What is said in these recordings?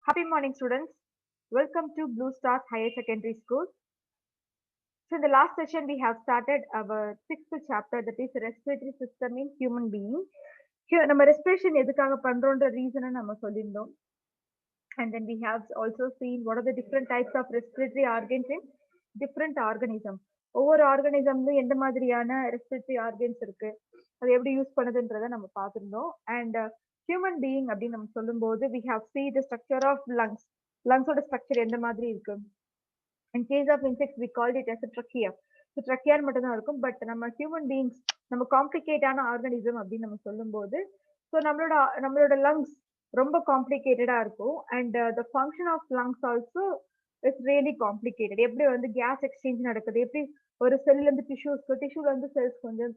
Happy morning, students. Welcome to Blue Stars Higher Secondary School. So, in the last session, we have started our sixth chapter, that is respiratory system in human being. Here, நம்ம respiration எதுக்காக பண்றோன்ற reason நம்ம சொல்லியிருந்தோம். And then we have also seen what are the different types of respiratory organs in different organism. ஒவ்வொரு ஆர்கனிசம்லும் எந்த மாதிரியான respiratory organs இருக்கு, அதை எப்படி யூஸ் பண்ணுதுன்றதை நம்ம பார்த்துருந்தோம். அண்ட் ஹியூமன் பீயிங் அப்படின்னு நம்ம சொல்லும்போது we have see the structure of lungs. லங்ஸோட ஸ்ட்ரக்சர் எந்த மாதிரி இருக்கு. In case of insects we called it as a trachea. So trachea மட்டும் தான் இருக்கும். பட் நம்ம ஹியூமன் பீயிங்ஸ் நம்ம காம்ப்ளிகேட்டான ஆர்கனிசம் அப்படின்னு நம்ம சொல்லும்போது ஸோ நம்மளோட லங்ஸ் ரொம்ப காம்ப்ளிகேட்டடா இருக்கும். And the function of lungs also it's really complicated. எப்படி வந்து கேஸ் எக்ஸ்சேஞ்ச் நடக்குது, எப்படி ஒரு செல்ல இருந்து டிஷ்யூல இருந்து செல்ஸ் கொஞ்சம்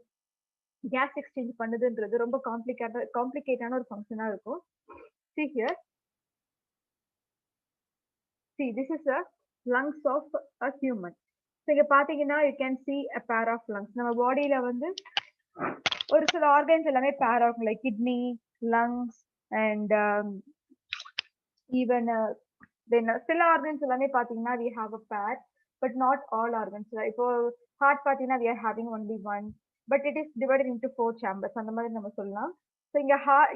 கேஸ் எக்ஸ்சேஞ்ச் பண்ணுதுன்றது ரொம்ப காம்ப்ளிகேட்டான ஒரு ஃபங்க்ஷனா இருக்கும். See here. See, this is a lungs of a human. So இங்க பாத்தீங்கன்னா you can see a pair of lungs. நம்ம பாடியில வந்து ஒரு சில ஆர்கன்ஸ் எல்லாமே பேர் ஆகும், like kidney, lungs and even then சில ஆர்கன்ஸ் எல்லாமே பாத்தீங்கன்னா we have a pair but not all organs. இப்போ ஹார்ட் பாத்தீங்கன்னா we are having only one but it is divided into 4 chambers. அந்த மாதிரி நம்ம சொல்லலாம். ஸோ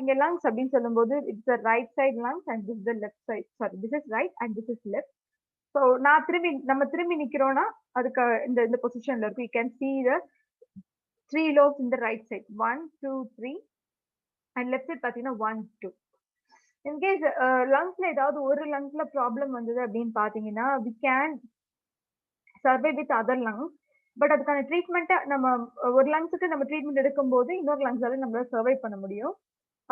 இங்க லங்ஸ் அப்படின்னு சொல்லும்போது it's the right side lungs and this the left side, sorry this is right and this is left. So நம்ம திரும்பி நிக்கிறோம்னா அதுக்கு இந்த பொசிஷன்ல இருக்கு. You can see the 3 lobes in the right side, 1 2 3 and left side பாத்தீங்கன்னா 1 2. In case லங்ஸ்ல ஏதாவது ஒரு லங்ஸ்ல ப்ராப்ளம் வந்தது அப்படின்னு பாத்தீங்கன்னா we can survive with other lungs. But அதுக்கான ட்ரீட்மெண்ட்டை நம்ம ஒரு லங்ஸுக்கு நம்ம ட்ரீட்மெண்ட் எடுக்கும்போது இன்னொரு லங்ஸால நம்மளால சர்வை பண்ண முடியும்.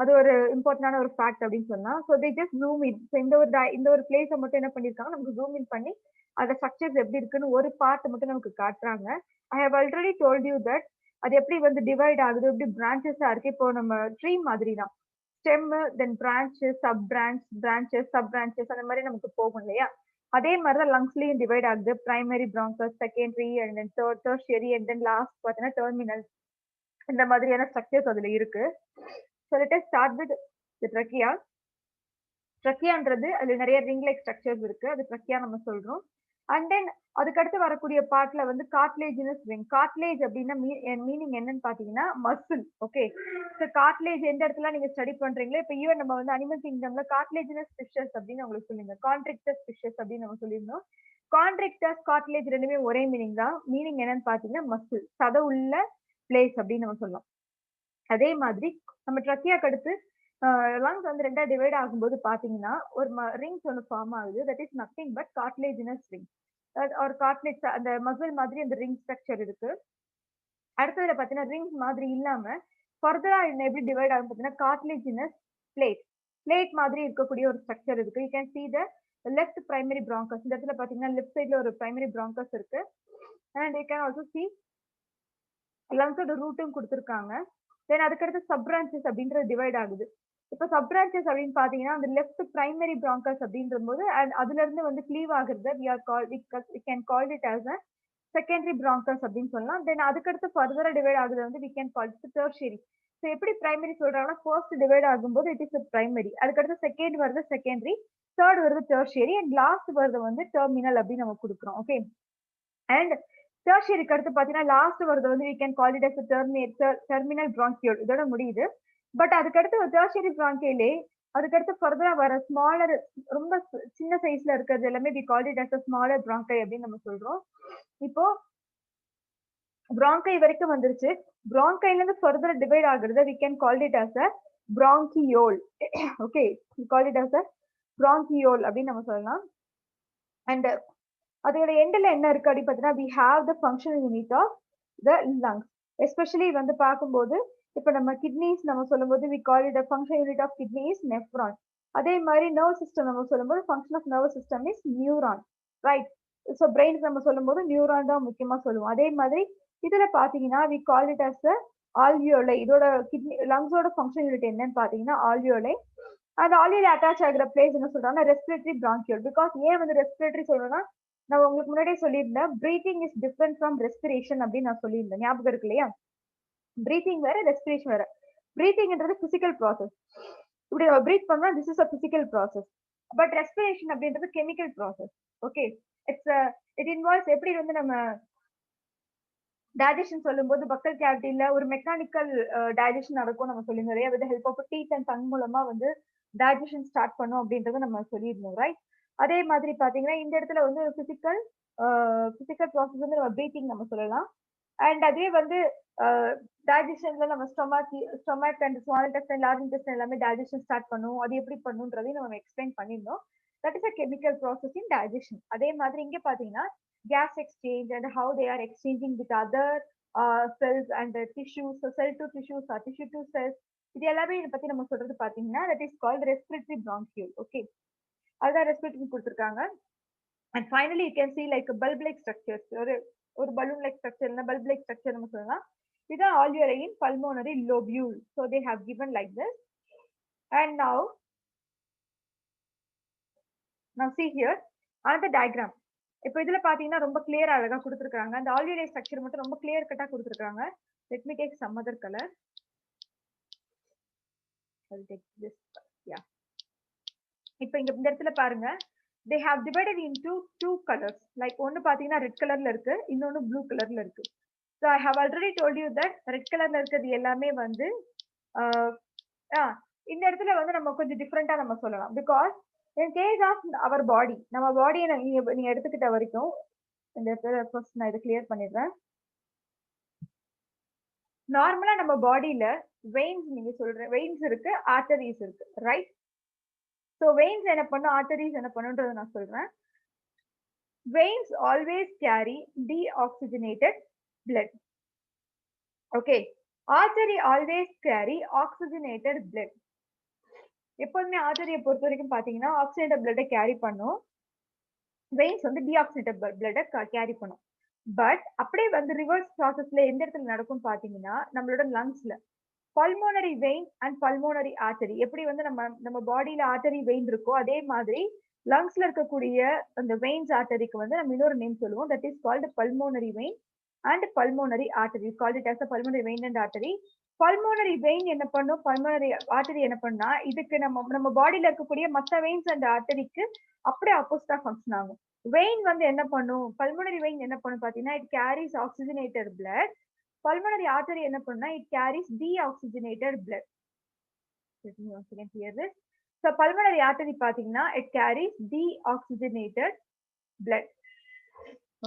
அது ஒரு இம்பார்ட்டன்டான ஒரு ஃபேக்ட் அப்படின்னு சொல்லலாம். So they just zoom in. So இந்த ஒரு பிளேஸை மட்டும் என்ன பண்ணியிருக்காங்க, நமக்கு ஜூம் இன் பண்ணி அந்த ஸ்ட்ரக்சர்ஸ் எப்படி இருக்குன்னு ஒரு பார்ட் மட்டும் நமக்கு காட்டுறாங்க. I have already told you that அது எப்படி வந்து டிவைட் ஆகுது, எப்படி பிரான்ச்சஸா இருக்கு. இப்போ நம்ம ட்ரீ மாதிரி தான், stem then branches, sub branches அந்த மாதிரி நமக்கு போகும் இல்லையா. அதே மாதிரி தான் லங்ஸ்லயும் டிவைட் ஆகுது. Primary bronchus, secondary and then tertiary and then last பார்த்தீங்கன்னா டெர்மினல். இந்த மாதிரியான ஸ்ட்ரக்சர்ஸ் அதுல இருக்கு. So let us start with the trachea. ட்ரக்கியான்றது அதுல நிறைய ரிங் லைக் ஸ்ட்ரக்சர்ஸ் இருக்கு, அது ட்ரக்கியா நம்ம சொல்றோம். அண்ட் தென் அதுக்கடுத்து வரக்கூடிய பார்ட்ல வந்து கார்ட்லேஜினஸ் ரிங். கார்ட்லேஜ் அப்படின்னா மீனிங் என்னன்னு பாத்தீங்கன்னா மசில். ஓகே, ஸோ கார்ட்லேஜ் எந்த இடத்துல நீங்க ஸ்டடி பண்றீங்களோ, இப்போ ஈவன் நம்ம வந்து அனிமல் கிங்டம்ல கார்ட்லேஜினஸ் ஃபிஷஸ் அப்படின்னு உங்களுக்கு சொல்லியிருந்தோம், கான்ட்ரிக்டஸ் ஃபிஷஸ் அப்படின்னு நம்ம சொல்லியிருந்தோம். கான்ட்ரிக்டஸ் கார்ட்லேஜ் ரெண்டுமே ஒரே மீனிங் தான். மீனிங் என்னன்னு பாத்தீங்கன்னா மசில், சத உள்ள பிளேஸ் அப்படின்னு நம்ம சொல்லலாம். அதே மாதிரி நம்ம ட்ரக்கியாக்கு அடுத்து லங்ஸ் வந்து ரெண்டா டிவைட் ஆகும்போது பாத்தீங்கன்னா ஒரு ரிங்ஸ் ஒன்று ஃபார்ம் ஆகுது. That is nothing but cartilaginous ring. ஒரு கார்ட்லேஜ் அந்த மசில் மாதிரி அந்த ரிங் ஸ்ட்ரக்சர் இருக்கு. அடுத்ததுல பாத்தீங்கன்னா ரிங்ஸ் மாதிரி இல்லாம ஃபர்தரா எப்படி டிவைட் ஆகும் பாத்தீங்கன்னா கார்ட்லேஜினஸ் பிளேட் மாதிரி இருக்கக்கூடிய ஒரு ஸ்ட்ரக்சர் இருக்கு. You can see the left primary bronchus. இந்த இடத்துல பாத்தீங்கன்னா லெஃப்ட் சைட்ல ஒரு பிரைமரி பிராங்கஸ் இருக்கு. And you can also see லங்ஸோட ரூட்டும் கொடுத்துருக்காங்க. தென் அதுக்கடுத்து சப் பிரான்ச்சஸ் அப்படின்றது டிவைட் ஆகுது. இப்போ சப் பிரான்ச்சஸ் அப்படின்னு பாத்தீங்கன்னா அந்த லெஃப்ட் பிரைமரி பிராங்கஸ் அப்படின்ற போது அதுல இருந்து வந்து கிளீவ் ஆகுறது we can call it as a secondary bronchus அப்படின்னு சொல்லலாம். தென் அதுக்கடுத்து ஃபர்தரா டிவைட் ஆகுது வந்து we can call it tertiary. So எப்படி பிரைமரி சொல்றாங்கன்னா ஃபர்ஸ்ட் டிவைட் ஆகும்போது இட் இஸ் பிரைமரி, அதுக்கடுத்து செகண்ட் வருது செகண்டரி, தேர்ட் வருது டெர்ஷியரி அண்ட் லாஸ்ட் வருது வந்து டெர்மினல் அப்படின்னு நம்ம கொடுக்குறோம். ஓகே, அண்ட் டெர்ஷியரிக்கு அடுத்து பாத்தீங்கன்னா லாஸ்ட் வருது வந்து we can call it as a terminal bronchiole. இதோட முடியுது. பட் அதுக்கடுத்து டெர்ஷியரி பிராங்கியலே அதுக்கடுத்து ஃபர்தரா வர ஸ்மாலர் ரொம்ப சின்ன சைஸ்ல இருக்கிறது எல்லாமே we call it as a smaller bronchi அப்படின்னு நம்ம சொல்றோம். இப்போ bronchi வரைக்கும் வந்துருச்சு. bronchiல இருந்து ஃபர்தரா டிவைட் ஆகுறது we can call it as a bronchiole. Okay, we call it as a bronchiole அப்படின்னு நம்ம சொல்லலாம். அண்ட் அதோட எண்ட்ல என்ன இருக்கு அப்படின்னு பாத்தீங்கன்னா we have the functional unit of the lungs. Especially வந்து பார்க்கும்போது இப்போ நம்ம கிட்னிஸ் நம்ம சொல்லும்போது we call it the functional unit of kidney is nephron. அதே மாதிரி நர்வ் சிஸ்டம் நம்ம சொல்லும்போது function of nervous system is neuron, right? So brains நம்ம சொல்லும்போது நியூரான் தான் முக்கியமா சொல்லுவோம். அதே மாதிரி இதுல பாத்தீங்கன்னா we call it as the alveoli. இதோட கிட்னி லங்ஸோட ஃபங்க்ஷன் யூனிட் என்னன்னு பாத்தீங்கன்னா alveoli. அந்த ஆல்வியோல அட்டாச் ஆகிற பிளேஸ் என்ன சொல்றாங்கன்னா ரெஸ்பிரேட்டரி பிராங்கியோல். பிகாஸ் ஏன் வந்து ரெஸ்பிரேட்டரி சொல்றோம்னா நான் உங்களுக்கு முன்னாடியே சொல்லியிருந்தேன் breathing is different from respiration அப்படின்னு நான் சொல்லியிருந்தேன், ஞாபகம் இருக்கு இல்லையா. பிரீத்திங் வேற, ரெஸ்பிரேஷன் வேற. பிரீத்திங்ன்றது பிசிக்கல் ப்ராசஸ். இப்படி நம்ம பிரீத் பண்ணா this is a physical process. But respiration அப்படின்றது chemical process. Okay, it involves எப்படி வந்து நம்ம டைஜஷன் சொல்லும்போது பக்கல் கேவிட்டில ஒரு மெக்கானிக்கல் டைஜஷன் நடக்கும் நம்ம சொல்லியிருந்தோம் இல்லையா, with help of teeth and tongue மூலமா வந்து டைஜஷன் ஸ்டார்ட் பண்ணும் அப்படின்றத நம்ம சொல்லியிருந்தோம், ரைட்? அதே மாதிரி பாத்தீங்கன்னா இந்த இடத்துல வந்து பிசிக்கல் ப்ராசஸ் வந்து நம்ம பிரீத்திங் நம்ம சொல்லலாம். அண்ட் அதே வந்து டைஜஷன்ல நம்ம stomach and small intestine large intestine எல்லாமே டைஜஷன் ஸ்டார்ட் பண்ணும். அது எப்படி பண்ணுன்றதையும் நம்ம எக்ஸ்பிளைன் பண்ணியிருந்தோம். That is a chemical process in digestion. அதே மாதிரி இங்க பாத்தீங்கன்னா gas exchange and how they are exchanging with other cells and tissues, so cell to tissues or tissue to cells. இது எல்லாமே இத பத்தி நம்ம சொல்றது பாத்தீங்கன்னா that is called respiratory bronchiole. Okay, அதான் respiratory கொடுத்திருக்காங்க. And finally you can see like a bulb like structures, ஒரு balloon like structure இல்ல bulb like structure நம்ம சொல்லலாம். இதான் alveoli pulmonary lobule. So they have given like this. And now see here another diagram. இப்போ இதுல பாத்தீங்கன்னா ரொம்ப கிளியரா அழகா கொடுத்திருக்காங்க. அந்த alveoli ஸ்ட்ரக்சர் மட்டும் ரொம்ப கிளியர் கட்டா கொடுத்திருக்காங்க. Let me take some other color. I'll take this. Yeah. இப்போ இங்க இந்த இடத்துல பாருங்க, they have divided into two colors. Like ஒன்னு பாத்தீங்கன்னா ரெட் கலர்ல இருக்கு, இன்னொன்னு ப்ளூ கலர்ல இருக்கு. So I have already told you that red கலர்ல இருக்கிறது எல்லாமே வந்து இந்த இடத்துல வந்து நம்ம கொஞ்சம் டிஃபரெண்டா நம்ம சொல்லலாம். Because in case of our body, நம்ம பாடியை நீங்க எடுத்துக்கிட்ட வரைக்கும் இந்த இடத்துல ஃபர்ஸ்ட் நான் இதை கிளியர் பண்ணிடுறேன். நார்மலா நம்ம பாடியில வெயின்ஸ் நீங்க சொல்ற வெயின்ஸ் இருக்கு, ஆர்டரிஸ் இருக்கு, ரைட்? சோ வெயின்ஸ் என்ன பண்ணும், ஆர்டரிஸ் என்ன பண்ணுன்றதை நான் சொல்றேன். Veins always carry deoxygenated blood. Okay, artery always carry oxygenated blood. எப்போதுமே ஆர்டரியை பொறுத்த வரைக்கும் பாத்தீங்கன்னா ஆக்சிஜனேட்டட் பிளட்டை கேரி பண்ணும், வெயின்ஸ் வந்து டீஆக்சிஜனேட்டட் பிளட்டை கேரி பண்ணும். பட் அப்படியே வந்து ரிவர்ஸ் ப்ராசஸ்ல எந்த இடத்துல நடக்கும் பாத்தீங்கன்னா நம்மளோட லங்ஸ்ல pulmonary vein and pulmonary artery, எப்படி வந்து நம்ம பாடியில ஆர்டரி வெயின் இருக்கோ அதே மாதிரி லங்ஸ்ல இருக்கக்கூடிய அந்த வெயின்ஸ் ஆர்டரிக்கு வந்து நம்ம இன்னொரு நேம் சொல்லுவோம். That is called pulmonary vein and pulmonary artery. Called it as a pulmonary vein and artery. Pulmonary vein என்ன பண்ணும், பல்மோனரி ஆர்டரி என்ன பண்ணா இதுக்கு நம்ம பாடியில இருக்கக்கூடிய மற்ற வெயின்ஸ் அண்ட் ஆர்டரிக்கு அப்படியே ஆப்போசிட்டா ஃபங்க்ஷன் ஆகும். வெயின் வந்து என்ன பண்ணும், பல்மோனரி வெயின் என்ன பண்ணும் பாத்தீங்கன்னா it carries oxygenated blood. Pulmonary artery என்ன பண்ணுனா it carries deoxygenated blood. Let me once again clear this. So pulmonary artery பாத்தீங்கன்னா it carries deoxygenated blood.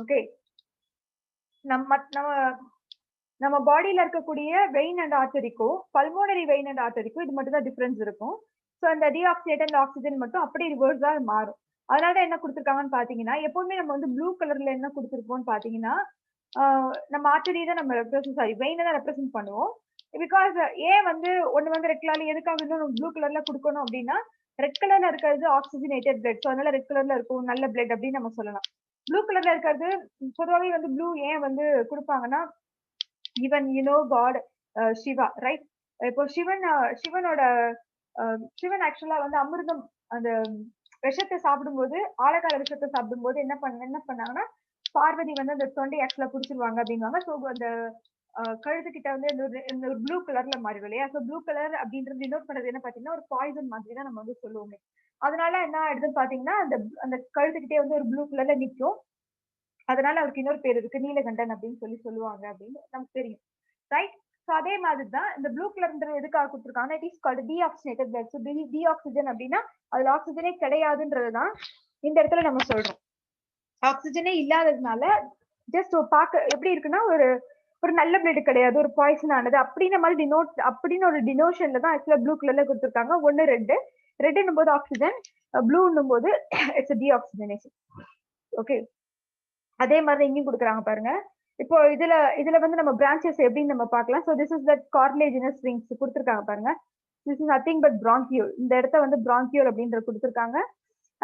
Okay, நம்ம பாடியில இருக்கக்கூடிய வெயின் அண்ட் ஆர்டரிக்கும் பல்மோனரி வெயின் அண்ட் ஆர்டரிக்கும் இது மட்டும் தான் டிஃபரன்ஸ் இருக்கும். ஸோ அந்த டீஆக்சிஜேட்டட் ஆக்சிஜன் மட்டும் அப்படியே ரிவர்ஸா மாறும். அதனால என்ன கொடுத்துருக்காங்கன்னு பாத்தீங்கன்னா எப்பவுமே நம்ம வந்து ப்ளூ கலர்ல என்ன கொடுத்துருப்போம்னு பாத்தீங்கன்னா நம்ம ஆர்டரி தான் நம்ம வெயினை தான் ரெப்ரசென்ட் பண்ணுவோம். பிகாஸ் ஏன் வந்து ஒன்னு வந்து ரெட் கலர்ல எதுக்காக இன்னும் ப்ளூ கலர்ல கொடுக்கணும் அப்படின்னா ரெட் கலர்ல இருக்கிறது ஆக்சிஜனேட்டட் பிளட், ஸோ அதனால ரெட் கலர்ல இருக்கும் நல்ல பிளட் அப்படின்னு நம்ம சொல்லலாம். ப்ளூ கலர்ல இருக்கிறது பொதுவாகவே வந்து ப்ளூ ஏன் வந்து கொடுப்பாங்கன்னா ஈவன் காட் சிவா, ரைட்? இப்போ சிவன் ஆக்சுவலா வந்து அமிர்தம் அந்த விஷத்தை சாப்பிடும்போது ஆழகால விஷத்தை சாப்பிடும்போது என்ன பண்ணாங்கன்னா பார்வதி வந்து அந்த தொண்டை ஆக்சுவலா குடிச்சிருவாங்க அப்படின்வாங்க. ஸோ அந்த கழுத்து கிட்ட வந்து இந்த ஒரு ப்ளூ கலர்ல மாறிடும் இல்லையா? ஸோ ப்ளூ கலர் அப்படின்றது டினோட் பண்றது என்ன பாத்தீங்கன்னா ஒரு பாய்சன் மாதிரி தான் நம்ம வந்து சொல்லுவோமே. அதனால என்ன ஆயிடுதுன்னு பாத்தீங்கன்னா அந்த கழுத்துக்கிட்டே வந்து ஒரு ப்ளூ கலர்ல நிற்கும். அதனால அவருக்கு இன்னொரு பேர் இருக்கு, நீலகண்டன் அப்படின்னு சொல்லுவாங்க அப்படின்னு நமக்கு தெரியும், ரைட்? ஸோ அதே மாதிரி தான் இந்த ப்ளூ கலர்ன்றது எதுக்காக கொடுத்துருக்காங்க, it is called deoxygenated blood. So deoxygen அப்படின்னா அதுல ஆக்சிஜனே கிடையாதுன்றதுதான் இந்த இடத்துல நம்ம சொல்றோம். ஆக்சிஜனே இல்லாததுனால ஜஸ்ட் பார்க்க எப்படி இருக்குன்னா ஒரு நல்ல பிளட் கிடையாது, ஒரு பாய்சன் ஆனது அப்படின்ற மாதிரி அப்படின்னு ஒரு டினோஷன்ல தான் ஆக்சுவலா ப்ளூ கலர்ல கொடுத்துருக்காங்க. ஒன்னு ரெட்னும் போது ஆக்சிஜன், ப்ளூன்னும் போது இட்ஸ் டீஆக்சிஜனேஷன். ஓகே, அதே மாதிரி இங்கேயும் கொடுக்குறாங்க பாருங்க. இப்போ இதுல வந்து நம்ம பிரான்ச்சஸ் எப்படின்னு நம்ம பார்க்கலாம். So this is that cartilaginous rings கொடுத்துருக்காங்க பாருங்க. This is nothing but bronchiole. இந்த இடத்த வந்து பிராங்கியோல் அப்படின்றது கொடுத்துருக்காங்க.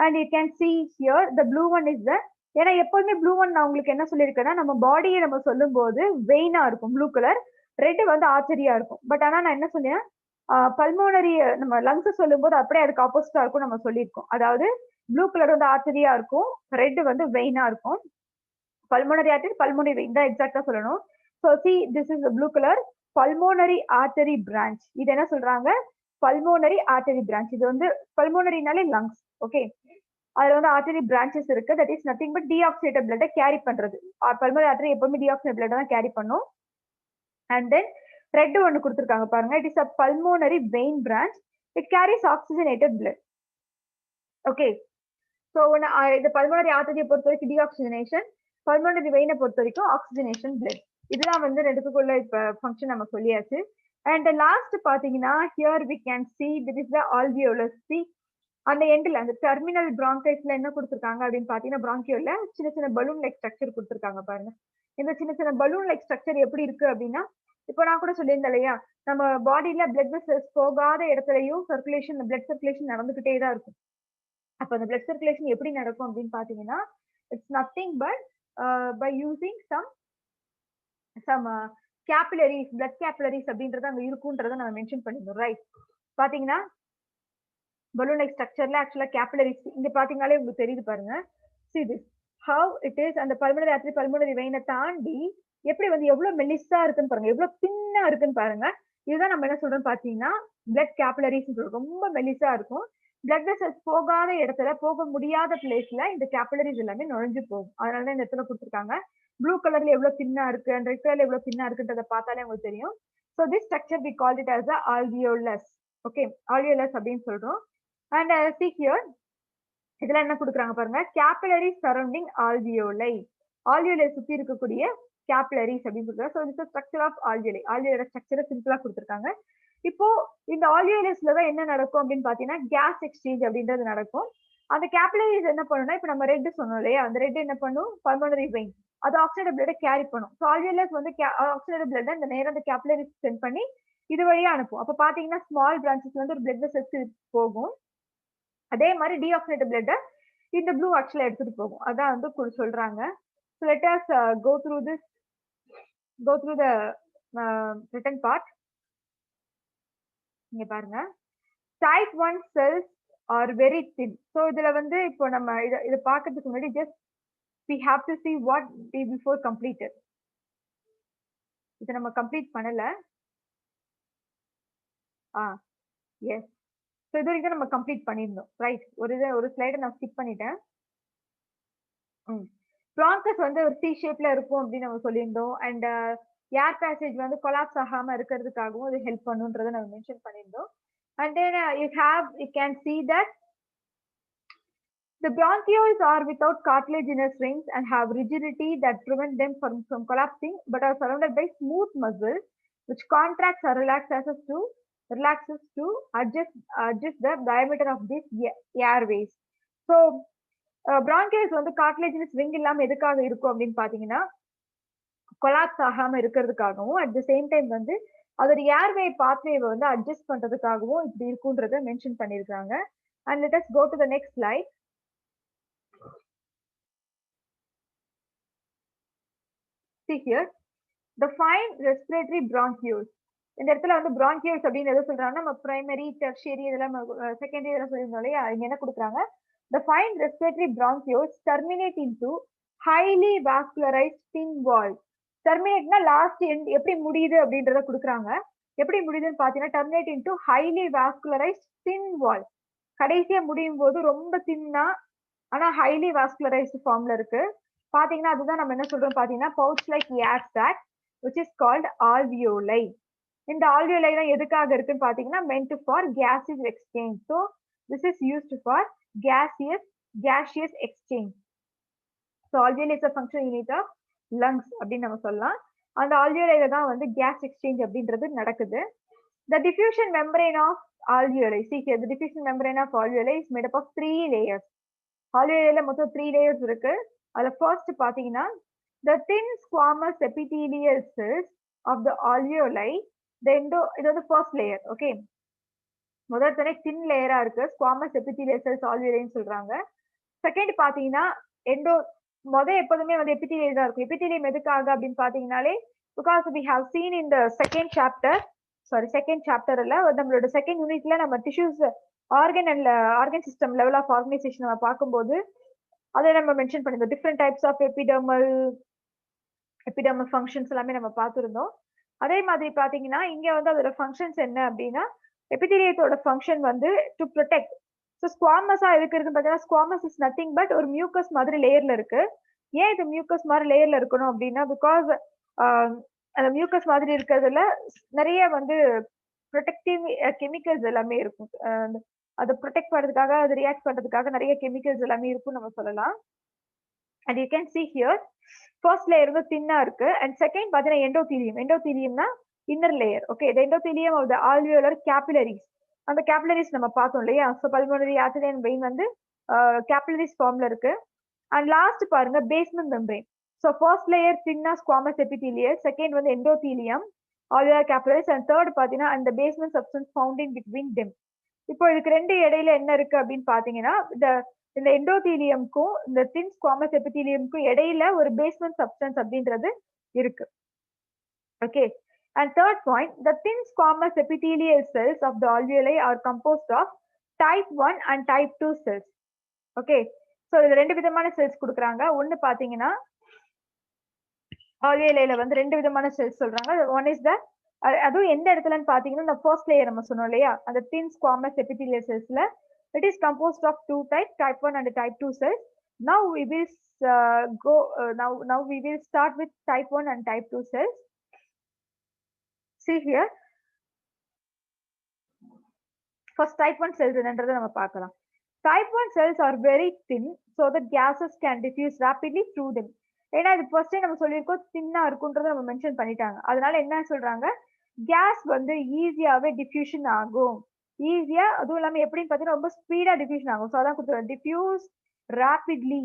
And you can see here the blue one is the, ஏன்னா எப்போதுமே ப்ளூ ஒன் நான் உங்களுக்கு என்ன சொல்லியிருக்கேன்னா நம்ம பாடியை நம்ம சொல்லும் போது வெயினா இருக்கும் ப்ளூ கலர், ரெட் வந்து ஆர்டரியா இருக்கும். பட் ஆனா நான் என்ன சொன்னேன், பல்மோனரி நம்ம லங்ஸ் சொல்லும் போது அப்படியே அதுக்கு ஆப்போசிட்டா இருக்கும் நம்ம சொல்லியிருக்கோம். அதாவது ப்ளூ கலர் வந்து ஆர்டரியா இருக்கும், ரெட் வந்து வெயினா இருக்கும். பல்மோனரி ஆர்டரி பல்மோனரி வெயின் தான் எக்ஸாக்டா சொல்லணும். So C this is blue colour pulmonary artery branch. இது என்ன சொல்றாங்க, பல்மோனரி ஆர்டரி பிரான்ச். இது வந்து பல்மோனரினாலே லங்ஸ், ஓகே, அதுல வந்து ஆர்டரி பிரான்ச்சஸ் இருக்கு. That is nothing but deoxidated பிளட்டை கேரி பண்றது. பல்மனரி ஆர்டரி எப்பவுமே டீஆக்சிடேட்டட் பிளட் தான் கேரி பண்ணும். அண்ட் தென் ரெட் ஒன்று கொடுத்துருக்காங்க பாருங்க. It is a pulmonary vein branch. It carries oxygenated blood. Okay, so இந்த பல்மோனரி ஆர்டரியை பொறுத்த வரைக்கும் டீஆக்சிஜனேஷன், பல்மோனரி வெயினை பொறுத்த வரைக்கும் ஆக்சிஜனேஷன் பிளட். இதுதான் வந்து ரெண்டுக்குள்ள இப்ப ஃபங்க்ஷன் நம்ம சொல்லியாச்சு. அண்ட் லாஸ்ட் பாத்தீங்கன்னா here we can see this is the alveolus. See அந்த எண்டில் அந்த டெர்மினல் பிராங்கைஸ்ல என்ன கொடுத்துருக்காங்க அப்படின்னு பாத்தீங்கன்னா பிராங்கியோல சின்ன சின்ன பலூன் லைக் ஸ்ட்ரக்சர் கொடுத்துருக்காங்க பாருங்க. இந்த சின்ன சின்ன பலூன் லைக் ஸ்ட்ரக்சர் எப்படி இருக்கு அப்படின்னா, இப்போ நான் கூட சொல்லியிருந்தேன் இல்லையா, நம்ம பாடியில பிளட் வெசல்ஸ் போகாத இடத்துலயும் சர்க்குலேஷன், பிளட் சர்க்குலேஷன் நடந்துகிட்டே தான் இருக்கும். அப்ப அந்த பிளட் சர்க்குலேஷன் எப்படி நடக்கும் அப்படின்னு பாத்தீங்கன்னா, it's nothing but by using some capillaries, blood capillaries அப்படின்றது அங்க இருக்குன்றத நம்ம மென்ஷன் பண்ணிருந்தோம். ரைட், பாத்தீங்கன்னா பலூன் லைக் ஸ்ட்ரக்சர்ல ஆக்சுவலா கேபிலரிஸ் இங்க பாத்தீங்கன்னாலே உங்களுக்கு தெரியுது பாருங்க. see this how it is. அந்த பல்மனரி ஆர்டரி பல்மனரி வெயினை தாண்டி எப்படி வந்து எவ்வளவு மெலிசா இருக்குன்னு பாருங்க, எவ்வளவு தின்னா இருக்குன்னு பாருங்க. இதுதான் நம்ம என்ன சொல்றோம் பாத்தீங்கன்னா பிளட் கேபிலரிஸ் சொல்றோம். ரொம்ப மெலிசா இருக்கும். பிளட் வெசல்ஸ் போகாத இடத்துல, போக முடியாத பிளேஸ்ல இந்த கேபிலரிஸ் எல்லாமே நுழைஞ்சு போகும். அதனாலதான் இந்த இடத்துல கொடுத்துருக்காங்க. ப்ளூ கலர்ல எவ்வளவு தின்னா இருக்கு அண்ட் ரெட் கலர்ல எவ்வளவு தின்னா இருக்குன்றத பார்த்தாலே உங்களுக்கு தெரியும். So this structure we call it as a alveolus. Okay, alveolus அப்படின்னு சொல்றோம். அண்ட் see here, இதுல என்ன கொடுக்குறாங்க பாருங்க, கேபிலரி சரௌண்டிங் ஆல்வியோலை. ஆல்வியோலை சுத்தி இருக்கக்கூடிய கேபிலரிஸ் அப்படின்னு சொல்றாங்க. So this structure of alveoli. ஆல்வியோட ஸ்ட்ரக்சரை சிம்பிளா கொடுத்துருக்காங்க. இப்போ இந்த ஆல்வியோலைஸ்ல தான் என்ன நடக்கும் அப்படின்னு பாத்தீங்கன்னா கேஸ் எக்ஸ்சேஞ்ச் அப்படின்றது நடக்கும். அந்த கேபிலரிஸ் என்ன பண்ணும்னா, இப்ப நம்ம ரெட் சொன்னோம் இல்லையா, அந்த ரெட் என்ன பண்ணும், பல்மனரி வெயின், அது ஆக்சிடேட்டட் பிளட்டை கேரி பண்ணும். ஸோ ஆல்வியோலஸ் வந்து ஆக்சிடேட்டட் பிளட்டை இந்த நேரம் அந்த கேபிலரிஸ் சென்ட் பண்ணி இது வழியா அனுப்பும். அப்ப பாத்தீங்கன்னா ஸ்மால் பிரான்ச்சஸ்ல வந்து ஒரு பிளட் வெசல்ஸ் போகும். அதே மாதிரி டீஆக்சிடேட்டட் பிளட்டை இந்த ப்ளூ ஆக்சுவலா எடுத்துட்டு போகும். அதான் வந்து சொல்றாங்க. So let us go through the written part. இங்க பாருங்க, type 1 cells are very thin. So இதுல வந்து இப்போ நம்ம இத பார்க்கிறதுக்கு முன்னாடி just we have to see what we before completed. இத நம்ம கம்ப்ளீட் பண்ணல. yes. ஸோ இது வரைக்கும் நம்ம கம்ப்ளீட் பண்ணியிருந்தோம். ரைட், ஒரு ஸ்லைடை நான் ஸ்கிப் பண்ணிட்டேன். பிராங்கஸ் வந்து ஒரு சி ஷேப்ல இருக்கும் அப்படின்னு நம்ம சொல்லியிருந்தோம். அண்ட் ஏர் பேசேஜ் வந்து கொலாப்ஸ் ஆகாம இருக்கிறதுக்காகவும் அது ஹெல்ப் பண்ணுன்றதை நம்ம மென்ஷன் பண்ணியிருந்தோம். And then you can see that the bronchioles are without cartilaginous rings and have rigidity that prevent them from collapsing, but are surrounded by smooth muscle which contracts or relaxes to adjust the diameter of these airways. So bronchioles வந்து cartilaginous ring இல்லாம எதுக்காக இருக்கும் அப்படின்னு பாத்தீங்கன்னா, collapse ஆகாம இருக்கிறதுக்காகவும் at the same time வந்து அதோட airway பாத்வேவை வந்து அட்ஜஸ்ட் பண்றதுக்காகவும் இப்படி இருக்குன்றத மென்ஷன் பண்ணிருக்காங்க. And let us go to the next slide. See here, the fine respiratory bronchioles. இந்த இடத்துல வந்து bronchioles அப்படின்னு எதை சொல்றாங்கன்னா, நம்ம பிரைமரி, டெர்ஷியரி, இதெல்லாம் செகண்டரி இதெல்லாம் சொல்லியிருந்தோம் இல்லையா, இங்க என்ன கொடுக்குறாங்க, the fine respiratory bronchioles terminate into highly vascularized thin wall. டெர்மினேட்னா லாஸ்ட் எண்ட் எப்படி முடியுது அப்படின்றத கொடுக்குறாங்க. எப்படி முடியுதுன்னு பாத்தீங்கன்னா, terminate into highly vascularised thin wall. கடைசியா முடியும் போது ரொம்ப தின்னா ஆனா ஹைலி வாஸ்குலரைஸ்ட் ஃபார்ம்ல இருக்கு. பாத்தீங்கன்னா அதுதான் நம்ம என்ன சொல்றோம் பாத்தீங்கன்னா pouch like air sac which is called alveoli. இந்த alveoli தான் எதுக்காக இருக்குன்னு பாத்தீங்கன்னா meant for gaseous exchange. So this is used for gaseous exchange. So alveoli is a functional unit of lungs அப்படின்னு நம்ம சொல்லலாம். அந்த alveoli தான் வந்து gas exchange அப்படின்றது நடக்குது. The diffusion membrane of alveoli. See here, the diffusion membrane of alveoli is made up of 3 layers. alveoli மொத்தம் 3 layers இருக்கு. அதுல first பாத்தீங்கன்னா the thin squamous epithelial cells of the alveoli. இது வந்து first layer. Okay, முதல்ல thin layer இருக்கு, squamous epithelial cells alveoli சொல்றாங்க. Second பாத்தீங்கன்னா எப்போதுமே வந்து எபித்தீலியம் தான் இருக்கும். எபித்தீலியம் எதுக்காக அப்படின்னு பாத்தீங்கன்னாலே because we have seen in the second chapterல நம்மளோட செகண்ட் யூனிட்ல நம்ம tissues organ system level of organisation நம்ம பார்க்கும்போது அதை நம்ம மென்ஷன் பண்ணிருந்தோம். Different types of epidermal functions எல்லாமே நம்ம பார்த்துருந்தோம். அதே மாதிரி பாத்தீங்கன்னா இங்க வந்து அதோட ஃபங்க்ஷன்ஸ் என்ன அப்படின்னா, எபித்தீலியத்தோட ஃபங்க்ஷன் வந்து டு ப்ரொடெக்ட் ஸோ ஸ்குவாமஸா எதுக்கு இருக்குன்னு பார்த்தீங்கன்னா ஸ்குவாமஸ் இஸ் நத்திங் பட் ஒரு மியூக்கஸ் மாதிரி லேயர்ல இருக்கு. ஏன் இது மியூக்கஸ் மாதிரி லேயர்ல இருக்கணும் அப்படின்னா பிகாஸ் அந்த மியூக்கஸ் மாதிரி இருக்கிறதுல நிறைய வந்து ப்ரொடெக்டிவ் கெமிக்கல்ஸ் எல்லாமே இருக்கும். அதை ப்ரொடெக்ட் பண்றதுக்காக அதை ரியாக்ட் பண்றதுக்காக நிறைய கெமிக்கல்ஸ் எல்லாமே இருக்கும் நம்ம சொல்லலாம். And you can see here first layer வந்து தின்னா இருக்கு அண்ட் செகண்ட் பார்த்தீங்கன்னா எண்டோதீலியம்னா inner layer. Okay, the endothelium of the alveolar capillaries. அந்த கேபிலரிஸ் நம்ம பார்த்தோம் இல்லையா? ஸோ பல்மோனரி ஆர்டரி வெயின் வந்து கேபிலரிஸ் ஃபார்ம்ல இருக்கு. அண்ட் லாஸ்ட் பாருங்க basement membrane. So first layer தின்னா ஸ்குவாமஸ் எபிதீலியல், செகண்ட் வந்து endothelium alveolar capillaries and third பார்த்தீங்கன்னா அந்த basement substance found in between them. இப்போ இதுக்கு ரெண்டு இடையில என்ன இருக்கு அப்படின்னு பாத்தீங்கன்னா இந்த எண்டோதீலியம்க்கும் இந்த தின் ஸ்குவாமஸ் எபிதீலியம்க்கும் இடையில ஒரு பேஸ்மெண்ட் சப்ஸ்டன்ஸ் அப்படின்றது இருக்கு. Okay, and third point, the thin squamous epithelial cells of the alveoli are composed of type 1 and type 2 cells. Okay, so இது ரெண்டு விதமான செல்ஸ் கொடுக்குறாங்க. ஒன்னு பாத்தீங்கன்னா alveoli வந்து ரெண்டு விதமான செல்ஸ் சொல்றாங்க. ஒன் இஸ் த அதுவும் எந்த இடத்துலன்னு பாத்தீங்கன்னா இந்த ஃபர்ஸ்ட் லேயர் நம்ம சொன்னோம் இல்லையா, அந்த thin squamous epithelial cellsல it is composed of two types, type 1 and type 2 cells. Now we will now we will start with type 1 and type 2 cells. See here, first type 1 cells என்னன்றதை நம்ம பார்க்கலாம். Type 1 cells are very thin so that gases can diffuse rapidly through them. ஏன்னா இது ஃபர்ஸ்டே நம்ம சொல்லியிருக்கோம் தின்னா இருக்குன்றதை நம்ம மென்ஷன் பண்ணிட்டாங்க. அதனால என்ன சொல்றாங்க, கேஸ் வந்து ஈஸியாவே டிஃப்யூஷன் ஆகும். ஈஸியா அதுவும் இல்லாம எப்படின்னு பார்த்தீங்கன்னா ரொம்ப ஸ்பீடா டிஃப்யூஷன் ஆகும். ஸோ அதான் கொடுத்துருவோம் டிஃப்யூஸ் ரேபிட்லி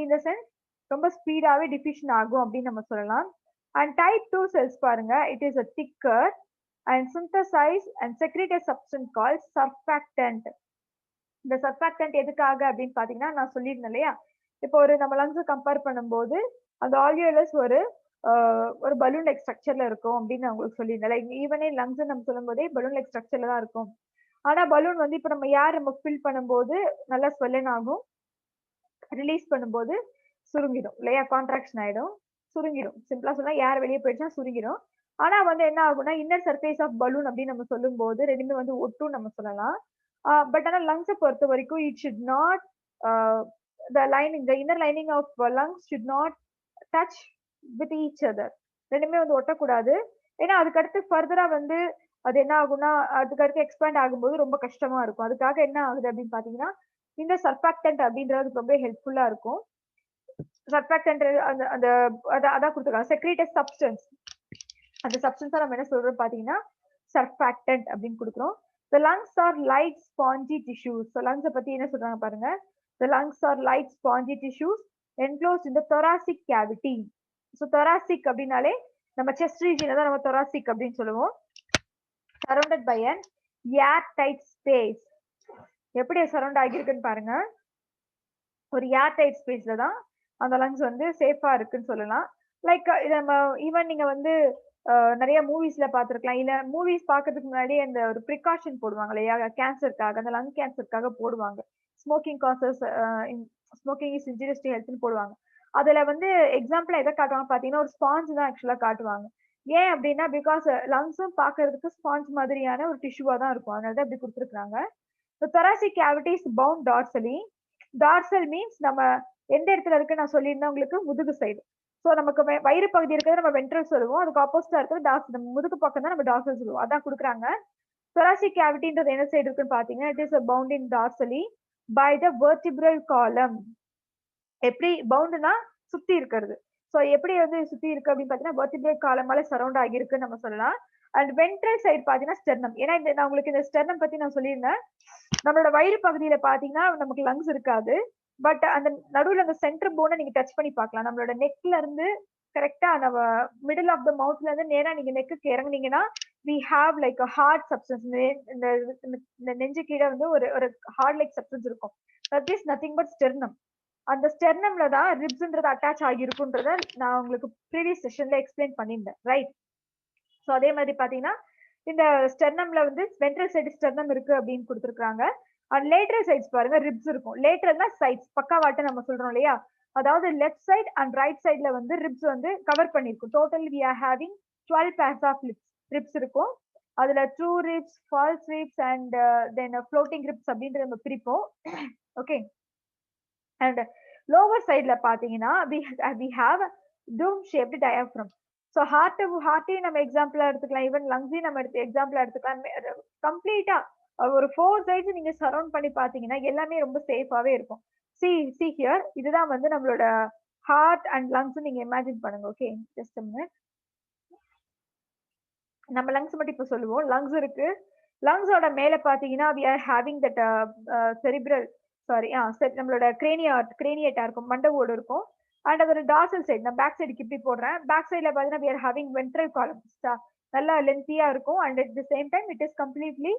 இந்த சென்ஸ் ரொம்ப ஸ்பீடாவே டிஃப்யூஷன் ஆகும் அப்படின்னு நம்ம சொல்லலாம். And type 2 cells பாருங்க, it is a thicker and synthesized and secrete a substance called surfactant. இந்த surfactant எதுக்காக அப்படின்னு பாத்தீங்கன்னா நான் சொல்லியிருந்தேன் இல்லையா, இப்போ ஒரு நம்ம லங்ஸ் கம்பேர் பண்ணும்போது அந்த ஆல்வியோலஸ் ஒரு பலூன் லைக் ஸ்ட்ரக்சர்ல இருக்கும் அப்படின்னு நான் உங்களுக்கு சொல்லியிருந்தேன். லைக் ஈவனே லங்ஸ் நம்ம சொல்லும் போதே பலூன் லைக் ஸ்ட்ரக்சர்ல தான் இருக்கும். ஆனா பலூன் வந்து இப்போ நம்ம ஏர் நம்ம ஃபில் பண்ணும்போது நல்லா ஸ்வெல்லன் ஆகும், ரிலீஸ் பண்ணும்போது சுருங்கிடும் இல்லையா, கான்ட்ராக்ஷன் ஆயிடும், சுருங்கிடும். சிம்பிளா சொன்னா ஏர் வெளியே போயிடுச்சுன்னா சுருங்கிடும். ஆனா வந்து என்ன ஆகும்னா இன்னர் சர்ஃபேஸ் ஆஃப் பலூன் அப்படின்னு நம்ம சொல்லும் போது ரெண்டுமே வந்து ஒட்டும் நம்ம சொல்லலாம். பட் ஆனா லங்ஸை பொறுத்த வரைக்கும் it should not the inner lining of lungs should not touch with each other. ரெண்டுமே வந்து ஒட்டக்கூடாது. ஏன்னா அதுக்கடுத்து ஃபர்தரா வந்து அது என்ன ஆகும்னா அதுக்கடுத்து எக்ஸ்பேண்ட் ஆகும்போது ரொம்ப கஷ்டமா இருக்கும். அதுக்காக என்ன ஆகுது அப்படின்னு பாத்தீங்கன்னா இந்த சர்ஃபாக்டன்ட் அப்படின்றது ரொம்ப ஹெல்ப்ஃபுல்லா இருக்கும். சர்ஃபாக்டன்ட் அதான் கொடுத்துருக்காங்க செக்ரீட்டட் சப்ஸ்டன்ஸ். அந்த சப்ஸ்டன்ஸா நம்ம என்ன சொல்றோம் பாத்தீங்கன்னா சர்ஃபாக்டன்ட் அப்படின்னு கொடுக்குறோம். The lungs are light spongy tissues. So lungs பத்தி என்ன சொல்றாங்க பாருங்க, the lungs are light spongy tissues enclosed in the thoracic cavity. So thoracic அப்படினாலே நம்ம chest region தான் நம்ம thoracic அப்படின்னு சொல்லுவோம். Surrounded by an airtight space. எப்படி சரௌண்ட் ஆகியிருக்குன்னு பாருங்க, ஒரு ஏர்டைட் ஸ்பேஸ்ல தான் அந்த லங்ஸ் வந்து சேஃபா இருக்குன்னு சொல்லலாம். லைக் இதை நம்ம ஈவன் நீங்க வந்து நிறைய மூவிஸ்ல பார்த்துருக்கலாம், இல்ல மூவிஸ் பார்க்கறதுக்கு முன்னாடி அந்த ஒரு ப்ரிகாஷன் போடுவாங்க இல்லையா கேன்சருக்காக, அந்த லங் கேன்சருக்காக போடுவாங்க. ஸ்மோக்கிங் இஸ் இன்ஜூரியஸ் டு ஹெல்த்னு போடுவாங்க. அதுல வந்து எக்ஸாம்பிள் எதை காட்டுவாங்க பாத்தீங்கன்னா ஒரு ஸ்பாஞ்ச் தான் ஆக்சுவலா காட்டுவாங்க. ஏன் அப்படின்னா பிகாஸ் லங்ஸும் பார்க்கறதுக்கு ஸ்பாஞ்ச் மாதிரியான ஒரு டிஷ்யூவா தான் இருக்கும், அதனால தான் இப்படி கொடுத்துருக்காங்க. The thoracic cavity is bound dorsally. Dorsal means நம்ம எந்த இடத்துல இருக்கு நான் சொல்லியிருந்தேன் உங்களுக்கு, முதுகு சைடு. ஸோ நமக்கு வயிறு பகுதி இருக்கிறது நம்ம வென்ட்ரல் சொல்லுவோம், அதுக்கு ஆப்போசிட்டா இருக்கிறது டார்சல், நம்ம முதுகு பக்கம் தான் நம்ம டார்சல் சொல்லுவோம், அதான் கொடுக்குறாங்க. thoracic cavityன்றது என்ன சைடு இருக்குன்னு பாத்தீங்கன்னா it is bound in dorsally by the vertebral column. எப்படி பவுண்டுனா சுத்தி இருக்கிறது. ஸோ எப்படி வந்து சுத்தி இருக்கு அப்படின்னு பாத்தீங்கன்னா vertebral column சரௌண்ட் ஆகியிருக்குன்னு நம்ம சொல்லலாம். அண்ட் வென்ட்ரல் சைடு பாத்தீங்கன்னா ஸ்டெர்னம். ஏன்னா நான் உங்களுக்கு இந்த ஸ்டெர்னம் பத்தி நான் சொல்லியிருந்தேன், நம்மளோட வயிறு பகுதியில பாத்தீங்கன்னா நமக்கு லங்ஸ் இருக்காது, பட் அந்த நடுவுல அந்த சென்டர் போனை நீங்க டச் பண்ணி பார்க்கலாம். நம்மளோட நெக்ல இருந்து கரெக்டா நம்ம மிடில் ஆஃப் த மவுத்ல இருந்து நேரா நீங்க நெக்குக்கு இறங்குனீங்கன்னா we have like a hard substance. இந்த நெஞ்சு கீழே வந்து ஒரு ஹார்ட் லைக் சப்ஸ்டன்ஸ் இருக்கும். that is nothing but sternum. அந்த ஸ்டெர்னம்ல தான் ரிப்ஸ்ன்றது அட்டாச் ஆகிருக்குன்றத நான் உங்களுக்கு ப்ரீவியஸ் செஷன்ல எக்ஸ்பிளைன் பண்ணியிருந்தேன், ரைட்? ஸோ அதே மாதிரி பாத்தீங்கன்னா இந்த ஸ்டெர்னம்ல வந்து வென்ட்ரல் சைடு ஸ்டெர்னம் இருக்கு அப்படின்னு கொடுத்துருக்காங்க. அண்ட் லேட்டரல் சைட்ஸ் பாருங்க ரிப்ஸ் இருக்கும். லேட்டரல்னா சைட்ஸ் பக்காவாட்டு நம்ம சொல்றோம் இல்லையா, அதாவது லெஃப்ட் சைடு அண்ட் ரைட் சைட்ல வந்து ரிப்ஸ் வந்து கவர் பண்ணிருக்கும். Total we are having 12 pairs of ribs இருக்கும். அதுல true ribs, false ribs and then floating ribs அப்படின்றது நம்ம பிரிப்போம். ஓகே. அண்ட் லோவர் சைட்ல பாத்தீங்கன்னா we have dome shaped diaphragm. So ஹார்ட்டையும் நம்ம எக்ஸாம்பிளா எடுத்துக்கலாம், ஈவன் லங்ஸையும் நம்ம எக்ஸாம்பிளா எடுத்துக்கலாம். கம்ப்ளீட்டா ஒரு 4 சைட்ஸ் நீங்க சரௌண்ட் பண்ணி பாத்தீங்கன்னா எல்லாமே ரொம்ப சேஃபாவே இருக்கும். சி ஹியர், இதுதான் வந்து நம்மளோட ஹார்ட் அண்ட் லங்ஸ் நீங்க இமேஜின் பண்ணுங்க. Okay, just a minute. நம்ம லங்ஸ் மட்டும் இப்ப சொல்லுவோம். லங்ஸ் இருக்கு. லங்ஸோட மேல பாத்தீங்கன்னா we are having that cerebral sorry நம்மளோட கிரேனியேட்டா இருக்கும், மண்டை ஓடு இருக்கும். அண்ட் அதோட டார்சல் சைடு, நான் பேக் சைடுக்கு இப்படி போடுறேன். பேக் சைடுல பாத்தீங்கன்னா we are having ventral column. நல்லா லென்த்தியா இருக்கும். And at the same time it is completely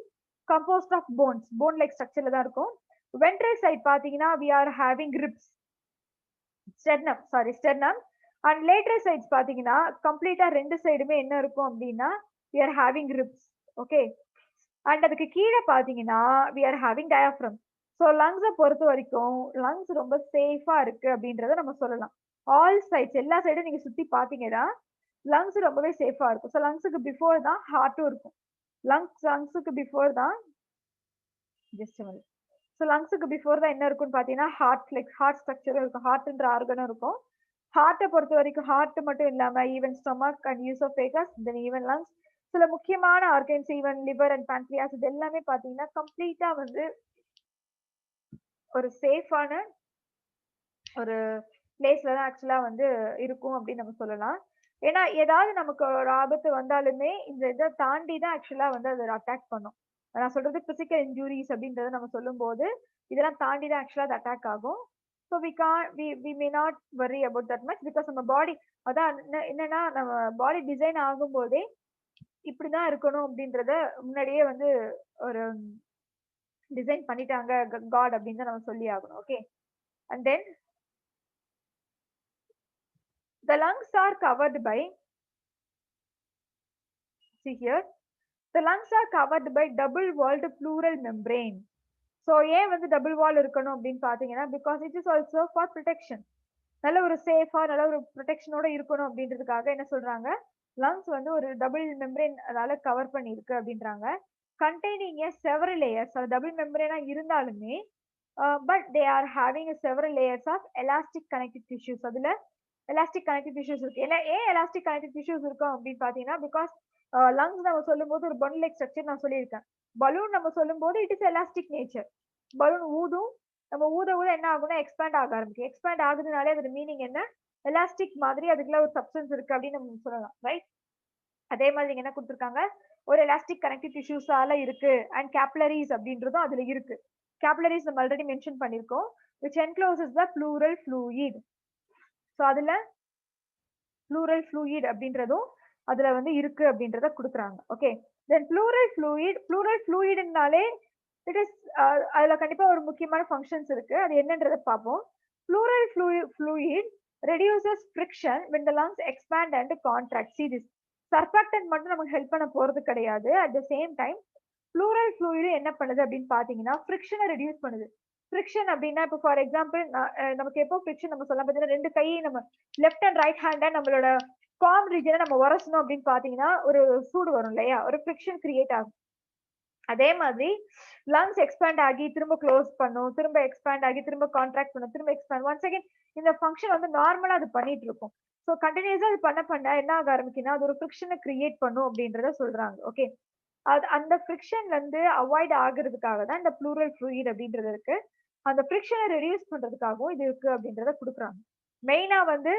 composed of bone like ஸ்ட்ரக்சர்ல தான் இருக்கும். வென்ட்ரல் சைடு பாத்தீங்கன்னா we are having ribs, sternum. And lateral sides பாத்தீங்கன்னா கம்ப்ளீட்டா ரெண்டு சைடுமே என்ன இருக்கும் அப்படின்னா we are having ribs. Okay. And அதுக்கு கீழே பாத்தீங்கன்னா we are having diaphragm. So லங்ஸை பொறுத்த வரைக்கும் லங்ஸ் ரொம்ப சேஃபா இருக்கு அப்படின்றத நம்ம சொல்லலாம். ஆல் சைட்ஸ், எல்லா சைடும் நீங்க சுத்தி பாத்தீங்கன்னா லங்ஸ் ரொம்பவே சேஃபா இருக்கும். ஸோ லங்ஸுக்கு பிஃபோர் தான் ஹார்ட்டும் இருக்கும். லங்ஸுக்கு பிஃபோர் தான் ஸோ லங்ஸுக்கு பிஃபோர் தான் என்ன இருக்கும்னு பாத்தீங்கன்னா ஹார்ட் ஸ்ட்ரக்சரும் இருக்கும், ஹார்ட்ன்ற ஆர்கனும் இருக்கும். ஹார்ட்டை பொறுத்த வரைக்கும் ஹார்ட் மட்டும் இல்லாம even stomach and oesophagus, then even lungs, சில முக்கியமான organs even liver and pancreas, இது எல்லாமே பாத்தீங்கன்னா கம்ப்ளீட்டா வந்து ஒரு சேஃபான ஒரு பிளேஸ்ல தான் ஆக்சுவலா வந்து இருக்கும் அப்படின்னு நம்ம சொல்லலாம். ஏன்னா ஏதாவது நமக்கு ஒரு ஆபத்து வந்தாலுமே இந்த இதை தாண்டி தான் ஆக்சுவலா வந்து அதை அட்டாக் பண்ணும். நான் சொல்றது பிசிக்கல் இன்ஜூரிஸ் அப்படின்றத நம்ம சொல்லும் போது இதெல்லாம் தாண்டி தான் ஆக்சுவலா அது அட்டாக் ஆகும். So we may not worry about that much, because நம்ம பாடி அதான் என்னன்னா நம்ம பாடி டிசைன் ஆகும் போதே இப்படிதான் இருக்கணும் அப்படின்றத முன்னாடியே வந்து ஒரு டிசைன் பண்ணிட்டாங்க காட் அப்படின்னு தான் நம்ம சொல்லி ஆகணும். Okay. And then the lungs are covered by, see here, the lungs are covered by double walled pleural membrane. So ஏன் வந்து டபுள் வால் இருக்கணும் அப்படின்னு பாத்தீங்கன்னா because it is also for protection. நல்ல ஒரு சேஃபா நல்ல ஒரு ப்ரொடெக்ஷனோட இருக்கணும் அப்படின்றதுக்காக என்ன சொல்றாங்க, லங்ஸ் வந்து ஒரு டபுள் மெம்பரேன் அதால கவர் பண்ணிருக்கு அப்படின்றாங்க. கண்டெய்னிங் செவரல் லேயர்ஸ், அது டபுள் மெம்பரேனா இருந்தாலுமே but they are having several layers of elastic connective tissues. அதுல எலாஸ்டிக் கனெக்டிவ் டிஷ்யூஸ் இருக்கு. ஏன் எலாஸ்டிக் கனெக்டிவ் டிஷ்யூஸ் இருக்கும் அப்படின்னு பாத்தீங்கன்னா பிகாஸ் லங்ஸ் நம்ம சொல்லும் போது ஒரு பலூன் லைக் ஸ்ட்ரக்சர் நான் சொல்லியிருக்கேன். பலூன் நம்ம சொல்லும் போது it is elastic nature. Balloon ஊதும், நம்ம ஊத என்ன ஆகும்னா எக்ஸ்பேண்ட் ஆக ஆரம்பிக்கும். எக்ஸ்பேண்ட் ஆகுதுனாலே அதோட மீனிங் என்ன, எலாஸ்டிக் மாதிரி அதுக்குள்ள ஒரு சப்ஸ்டன்ஸ் இருக்கு அப்படின்னு நம்ம சொல்லலாம், ரைட்? அதே மாதிரி என்ன கொடுத்துருக்காங்க, ஒரு எலாஸ்டிக் கனெக்டிவ் டிஷ்யூஸால இருக்கு. அண்ட் கேப்லரிஸ் அப்படின்றதும் அதுல இருக்கு. கேப்லரிஸ் நம்ம ஆல்ரெடி மென்ஷன் பண்ணிருக்கோம், which encloses the pleural fluid. So அதுல pleural fluid அப்படின்றதும் அதுல வந்து இருக்கு அப்படின்றத கொடுக்குறாங்க. ஓகே. தென் pleural fluidனாலே இட் இஸ் அதுல கண்டிப்பா ஒரு முக்கியமான ஃபங்க்ஷன்ஸ் இருக்கு. அது என்னன்றதை பார்ப்போம். pleural fluid reduces friction when the lungs expand and contract. See this, surfactant மட்டும் நமக்கு ஹெல்ப் பண்ண போறது கிடையாது. At the same time pleural fluid என்ன பண்ணுது அப்படின்னு பாத்தீங்கன்னா ஃப்ரிக்ஷனை ரெடியூஸ் பண்ணுது. ஃப்ரிக்ஷன் அப்படின்னா இப்போ ஃபார் எக்ஸாம்பிள் நமக்கு எப்போ ஃப்ரிக்ஷன் நம்ம சொல்ல பார்த்தீங்கன்னா ரெண்டு கையை நம்ம லெஃப்ட் அண்ட் ரைட் ஹேண்டை நம்மளோட பாம் ரீஜனை நம்ம உரசணும் அப்படின்னு பாத்தீங்கன்னா ஒரு சூடு வரும் இல்லையா, ஒரு ஃப்ரிக்ஷன் கிரியேட் ஆகும். அதே மாதிரி லங்ஸ் எக்ஸ்பேண்ட் ஆகி திரும்ப க்ளோஸ் பண்ணும், திரும்ப எக்ஸ்பேண்ட் ஆகி திரும்ப கான்ட்ராக்ட் பண்ணும், திரும்ப எக்ஸ்பேண்ட். ஒன்ஸ் அகைன் இந்த ஃபங்க்ஷன் வந்து நார்மலா அது பண்ணிட்டு இருக்கும். ஸோ கண்டினியூஸா அது பண்ண என்ன ஆக ஆரம்பிக்குன்னா அது ஒரு ஃப்ரிக்ஷனை கிரியேட் பண்ணும் அப்படின்றத சொல்றாங்க. ஓகே. அது அந்த ஃப்ரிக்ஷன்ல இருந்து அவாய்ட் ஆகுறதுக்காக தான் இந்த pleural fluid அப்படின்றது இருக்கு. அந்த ஃப்ரிக்ஷனை ரெடியூஸ் பண்றதுக்காகவும் இது இருக்கு அப்படின்றத கொடுக்குறாங்க. மெயினா வந்து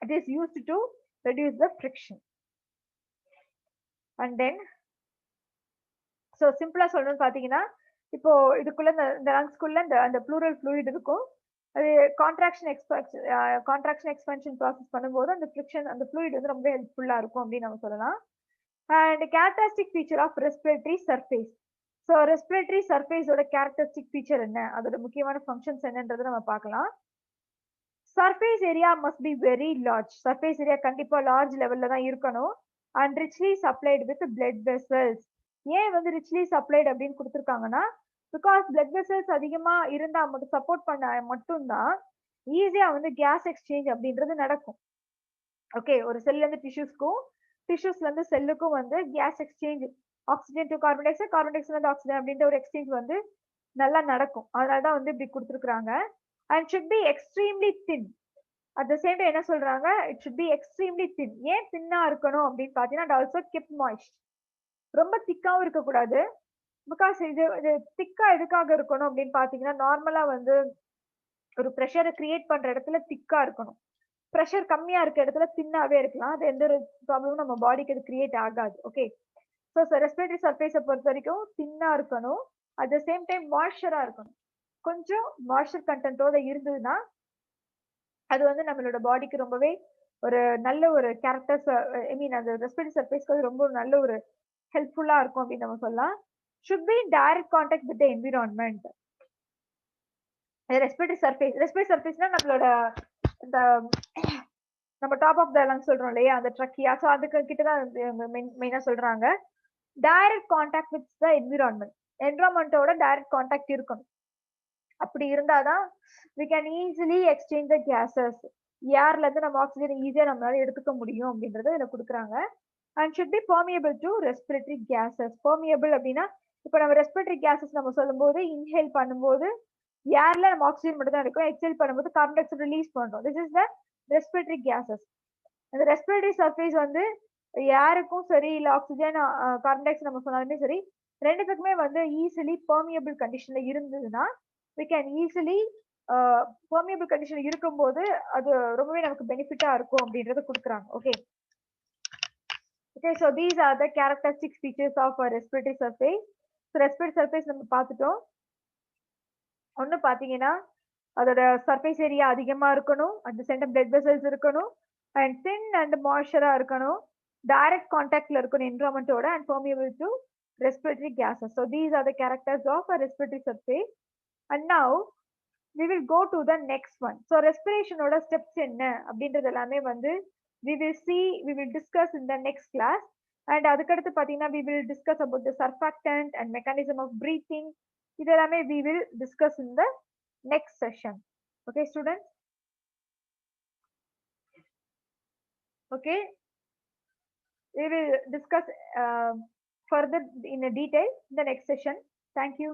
it is used to reduce the friction. And then so சிம்பிளா சொல்லணும்னு பாத்தீங்கன்னா இப்போ இதுக்குள்ள இந்த லங்ஸ்குள்ள அந்த pleural fluid இருக்கும். அது கான்ட்ராக்ஷன் எக்ஸ்பென்ஷன் ப்ராசஸ் பண்ணும்போது அந்த ஃப்ரிக்ஷன் அந்த ஃப்ளூயிட் வந்து ரொம்ப ஹெல்ப்ஃபுல்லா இருக்கும் அப்படின்னு நம்ம சொல்லலாம். And characteristic feature of respiratory surface. So respiratory சர்ஃபேஸோட கேரக்டரிஸ்டிக் ஃபீச்சர் என்ன, அதோட முக்கியமான ஃபங்க்ஷன்ஸ் என்னன்றதை நம்ம பார்க்கலாம். Surface area must be very large. Surface area கண்டிப்பா லார்ஜ் லெவல்ல தான் இருக்கணும். And richly supplied with blood vessels. ஏன் வந்து ரிச்லி சப்ளைடு அப்படின்னு கொடுத்துருக்காங்கன்னா பிகாஸ் பிளட் வெசல்ஸ் அதிகமா இருந்தா மட்டும் சப்போர்ட் பண்ண மட்டும்தான் ஈஸியா வந்து கேஸ் எக்ஸ்சேஞ்ச் அப்படின்றது நடக்கும். ஓகே. ஒரு செல்ல இருந்து டிஷ்யூஸ்க்கும் டிஷ்யூஸ்ல இருந்து செல்லுக்கும் வந்து case exchange oxygen to carbon di oxide, carbon di oxide oxygen அப்படின்ற ஒரு எக்ஸ்சேஞ்ச் வந்து நல்லா நடக்கும். அதனால தான் வந்து இப்படி கொடுத்துருக்காங்க. And should be extremely thin. At the same time என்ன சொல்றாங்க, it should be extremely thin. ஏன் தின்னா இருக்கணும் அப்படின்னு பாத்தீங்கன்னா, ஆல்சோ கீப் மாய்ஸ்ட். ரொம்ப திக்காவும் இருக்கக்கூடாது. பிகாஸ் இது திக்கா எதுக்காக இருக்கணும் அப்படின்னு பாத்தீங்கன்னா, நார்மலா வந்து ஒரு ப்ரெஷரை கிரியேட் பண்ற இடத்துல திக்கா இருக்கணும். ப்ரெஷர் கம்மியா இருக்க இடத்துல தின்னாவே இருக்கலாம். அது எந்த ஒரு ப்ராப்ளமும் நம்ம பாடிக்கு அது கிரியேட் ஆகாது. ஓகே. ஸோ ரெஸ்பிரேட்டரி சர்ஃபேஸை பொறுத்த வரைக்கும் தின்னா இருக்கணும். அட் த சேம் டைம் மாய்ஸ்சரா இருக்கணும். கொஞ்சம் மாய்ஸ்சர் கண்டென்ட்டோட இருந்ததுன்னா அது வந்து நம்மளோட பாடிக்கு ரொம்பவே ஒரு நல்ல ஒரு கேரக்டர்ஸ், ஐ மீன் அந்த ரெஸ்பிரேட்டரி சர்ஃபேஸ்க்கு ரொம்ப நல்ல ஒரு ஹெல்ப்ஃபுல்லா இருக்கும் அப்படின்னு நம்ம சொல்லலாம். Should be direct contact with the environment. Respiratory சர்ஃபேஸ்னா நம்மளோட இந்த நம்ம டாப் ஆஃப் த லங்ஸ் சொல்றோம் இல்லையா, அந்த ட்ரக்கியா, ஸோ அதுக்கு கிட்ட தான் மெயினா சொல்றாங்க. டைரக்ட் கான்டாக்ட் வித் த என்விரான்மெண்டோட டைரக்ட் கான்டாக்ட் இருக்கணும். அப்படி இருந்தாதான் we can easily exchange the gases. ஏர்ல இருந்து நம்ம ஆக்சிஜன் ஈஸியா நம்மளால எடுத்துக்க முடியும் அப்படின்றத இதுல கொடுக்குறாங்க. And should be permeable to respiratory gases. permeable அப்படின்னா இப்போ நம்ம ரெஸ்பிரேட்டரி கேசஸ் நம்ம சொல்லும்போது இன்ஹேல் பண்ணும்போது ஏர்ல நம்ம ஆக்சிஜன் மட்டும் தான் இருக்கும், எக்ஸேல் பண்ணும்போது கார்பன் டை ஆக்சைடு ரிலீஸ் பண்றோம். This is the respiratory cases. அந்த ரெஸ்பிரேட்டரி சர்ஃபேஸ் வந்து ஏருக்கும் சரி இல்ல ஆக்சிஜன் கார்பன் டை ஆக்சைடு நம்ம சொன்னாலுமே சரி, ரெண்டுத்துக்குமே வந்து ஈஸிலி பெர்மியபிள் கண்டிஷன்ல இருந்ததுன்னா we can easily permeable condition இருக்கும்போது அது ரொம்பவே நமக்கு பெனிஃபிட்டா இருக்கும் அப்படின்றத கொடுக்குறாங்க. Okay. Okay, so these are the characteristic features of a respiratory surface. So respiratory surface நம்ம பார்த்துட்டோம். ஒன்னு பாத்தீங்கன்னா அதோட சர்ஃபேஸ் ஏரியா அதிகமா இருக்கணும், அந்த சென்டர் பிளட் வெசல்ஸ் இருக்கணும், அண்ட் தின் அண்ட் மாய்ஸ்சரா இருக்கணும், டைரக்ட் கான்டாக்ட்ல இருக்கணும் என்விரான்மெண்டோட, and permeable to respiratory gases. So these are the characters of a respiratory surface. And now we will go to the next one. So respiration oda steps என்ன அப்படின்றது எல்லாமே வந்து we will discuss in the next class. And அதுக்கடுத்து பாத்தீங்கன்னா we will discuss about the surfactant and mechanism of breathing. இது எல்லாமே we will discuss in the next session. Okay students? Okay, we will discuss further in a detail in the next session. Thank you.